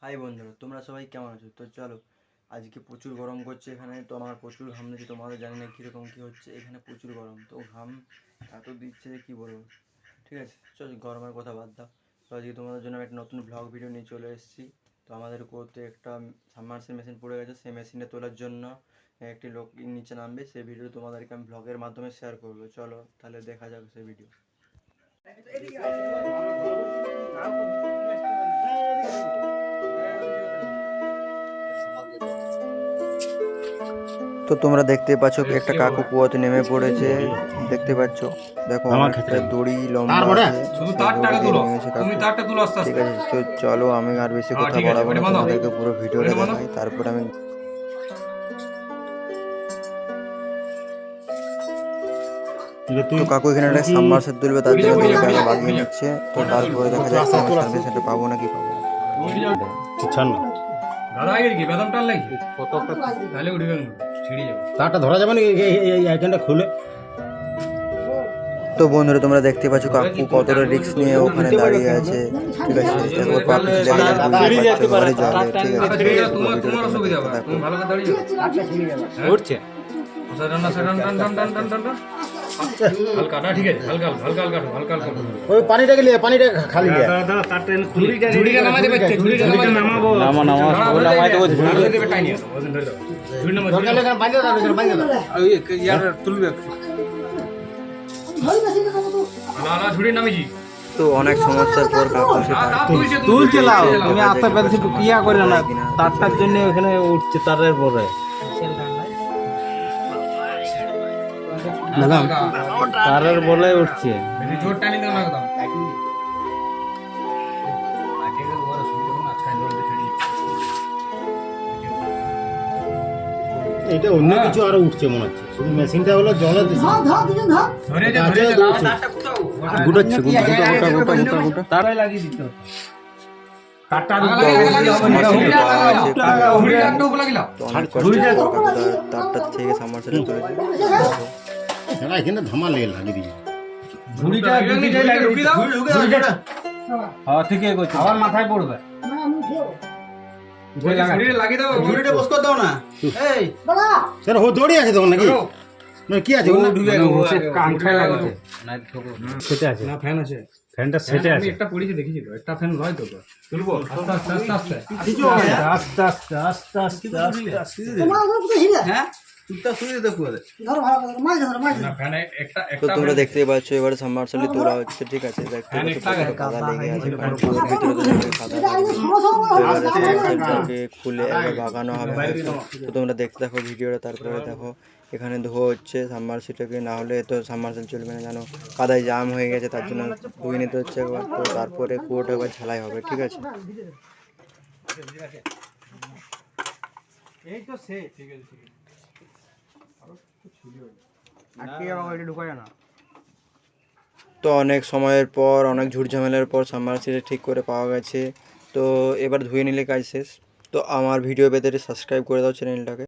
High বন্ধুরা, তোমরা সবাই কেমন আছো? তো চলো, আজকে প্রচুর গরম করছে এখানে। তো আমার প্রচুর ঘাম দিচ্ছে, তোমাদের জানি না কীরকম কী হচ্ছে। এখানে প্রচুর গরম, তো ঘাম এত দিচ্ছে যে কী বলবো। ঠিক আছে, চলো গরমের কথা বাদ দাও। তো আজকে তোমাদের জন্য একটা নতুন ব্লগ ভিডিও নিয়ে চলে এসেছি। তো আমাদের কোর্টে একটা সাবমার্সিবল মেশিন পড়ে গেছে, সেই মেশিনটা তোলার জন্য একটি লোক নিচে নামবে। সেই ভিডিও তোমাদেরকে আমি ব্লগের মাধ্যমে শেয়ার করবো। চলো তাহলে দেখা যাক সেই ভিডিও। তো তোমরা দেখতে পাচ্ছ একটা কাকু কুয়াতে নেমে পড়েছে, দেখতে পাচ্ছ। দেখো অনেকটা দড়ি লম্বা আছে, নেমেছে কাকু। ঠিক আছে, তো চলো আমি আর বেশি কথা বলাবো না, তোমাদেরকে পুরো ভিডিওটা দেখাই, তারপর আমি তো কাকু এখানে একটা সাবমার্সিবল তুলবে, তার জন্য দড়িটা বাগিয়ে নিচ্ছে। তো তারপরে দেখা যাচ্ছে আমি সার্ভিসটা পাবো নাকি পাবো না। তারটা ধরা যাবে না এইখানটা খুলে। তো বন্ধুরা তোমরা দেখতে পাচ্ছ কাকু কতটা রিস্ক নিয়ে ওখানে দাঁড়িয়ে আছে। ঠিক আছে, এরপর পা পিছু লেগে গেলে ঘরে জলে। ঠিক আছে, উঠছে ওই পানিটাকে নিয়ে পানিটা খালি তো অনেক সমস্যার পর কাকু তুলছে লাও তুমি আত্মা বেঁধে কিয়া করে না তারটার জন্য ওখানে উঠছে তারের পরে তারের বলে উঠছে। এটা অন্য কিছু আরো উঠছে মনে হচ্ছে, শুধু মেশিনটা হলো জলে গুটাচ্ছে তারাই লাগিয়ে দিত। তারটা থেকে সাবমার্সিবল তুলেছে, এখানে ধামা লেগে লাগিয়ে দিয়েছে। আবার মাথায় পড়বে। দড়ি আছে তখন নাকি কি আছে? ফ্যানটা সেটে আছে। একটা পড়েছে দেখেছি তো, একটা ফ্যান নয় তো তুলবো আস্তে আস্তে আস্তে আস্তে আস্তে আস্তে আস্তে আস্তে হ্যাঁ তুলতে শুয়ে দেখো তো তোমরা দেখতেই পাচ্ছ এবারে সাবমার্সিবল তোলা হচ্ছে। ঠিক আছে, দেখতে পাচ্ছ কাদা লেগে আছে, কারণ কুয়োর ভিতরে তো কাদা লাগবে। খুলে একবার বাগানো হবে। তো তোমরা দেখতে থাকো ভিডিওটা, তারপরে দেখো এখানে ধোয়া হচ্ছে সাবমার্সিবলটাকে, না হলে তো সাবমার্সিবল চলবে না। জানো কাদায় জাম হয়ে গেছে, তার জন্য ধুয়ে নিতে হচ্ছে একবার। তো তারপরে কুয়োটা একবার ঝালাই হবে। ঠিক আছে, এই তো সে ঠিক আছে তো অনেক সময়ের পর, অনেক ঝুটঝামেলার পর সাবমার্সিবল ঠিক করে পাওয়া গেছে। তো এবার ধুয়ে নিলে কাজ শেষ। তো আমার ভিডিও পেতে সাবস্ক্রাইব করে দাও চ্যানেলটাকে।